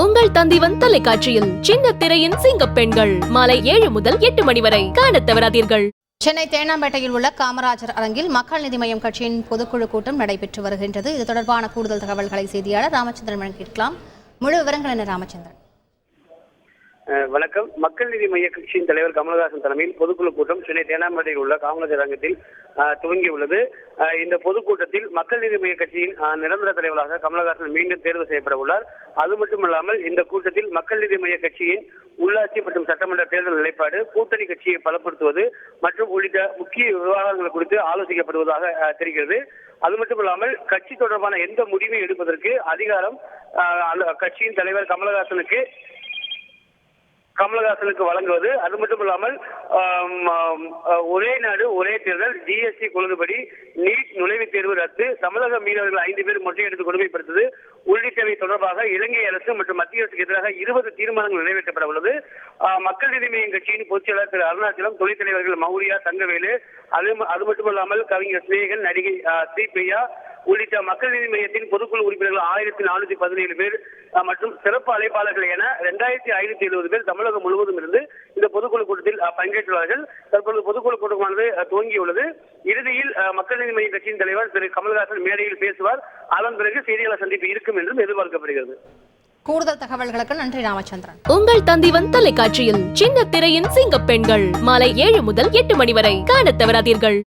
உங்கள் தந்திவன் தொலைக்காட்சியில் சின்ன திரையின் சிங்க பெண்கள் மாலை 7 முதல் 8 மணி வரை காணத் தவறாதீர்கள். சென்னை தேனாம்பேட்டையில் உள்ள காமராஜர் அரங்கில் மக்கள் நீதி மய்யம் கட்சியின் பொதுக்குழு கூட்டம் நடைபெற்று வருகின்றது. இது தொடர்பான கூடுதல் தகவல்களை செய்தியாளர் ராமச்சந்திரன் கேட்கலாம். முழு விவரங்கள் என்ன ராமச்சந்திரன்? வணக்கம். மக்கள் நீதி மைய கட்சியின் தலைவர் கமலஹாசன் தலைமையில் பொதுக்குழு கூட்டம் சென்னை தேனாம்பேட்டையில் உள்ள காமராஜர் அரங்கத்தில் துவங்கியுள்ளது. இந்த பொதுக்கூட்டத்தில் மக்கள் நீதி மைய கட்சியின் நிரந்தர தலைவராக கமலஹாசன் மீண்டும் தேர்வு செய்யப்பட உள்ளார். அது மட்டுமல்லாமல் இந்த கூட்டத்தில் மக்கள் நீதி மைய கட்சியின் உள்ளாட்சி மற்றும் சட்டமன்ற தேர்தல் நிலைப்பாடு, கூட்டணி கட்சியை பலப்படுத்துவது மற்றும் உள்ளிட்ட முக்கிய விவகாரங்கள் குறித்து ஆலோசிக்கப்படுவதாக தெரிகிறது. அது மட்டுமல்லாமல் கட்சி தொடர்பான எந்த முடிவை எடுப்பதற்கு அதிகாரம் கட்சியின் தலைவர் கமலஹாசனுக்கு வழங்குவது. அது மட்டுமல்லாமல் ஒரே நாடு ஒரே தேர்தல், ஜிஎஸ்டி கொள்கைப்படி நீட் நுழைவுத் தேர்வு ரத்து, தமிழக மீனவர்கள் 5 பேர் முற்றையெடுத்து கொடுமைப்படுத்தது உள்ளிட்டவை தொடர்பாக இலங்கை அரசு மற்றும் மத்திய அரசுக்கு எதிராக 20 தீர்மானங்கள் நிறைவேற்றப்பட உள்ளது. மக்கள் நீதி மய்யம் கட்சியின் பொதுச்செயலாளர் திரு அருணாச்சலம், துணைத் தலைவர்கள் மௌரியா, தங்கவேலு, அது மட்டுமல்லாமல் கவிஞர் சிநேகன், நடிகை ஸ்ரீபிரியா உள்ளிட்ட மக்கள் நீதி மையத்தின் பொதுக்குழு உறுப்பினர்கள் 1417 பேர் மற்றும் சிறப்பு அழைப்பாளர்கள் என 2570 பேர் தமிழகம் முழுவதும் இருந்து இந்த பொதுக்குழு கூட்டத்தில் பங்கேற்றுள்ளார்கள். தற்போது பொதுக்குழு கூட்டமானது துவங்கியுள்ளது. இறுதியில் மக்கள் நீதி மைய கட்சியின் தலைவர் திரு கமலஹாசன் மேடையில் பேசுவார். அதன் பிறகு செய்தியாளர் சந்திப்பு இருக்கும் என்றும் எதிர்பார்க்கப்படுகிறது. கூடுதல் தகவல்களுக்கு நன்றி ராமச்சந்திரன். உங்கள் தந்திவன் தொலைக்காட்சியில் சின்ன திரையின் சிங்க பெண்கள் மாலை 7 முதல் 8 மணி வரை காணத் தவறாதீர்கள்.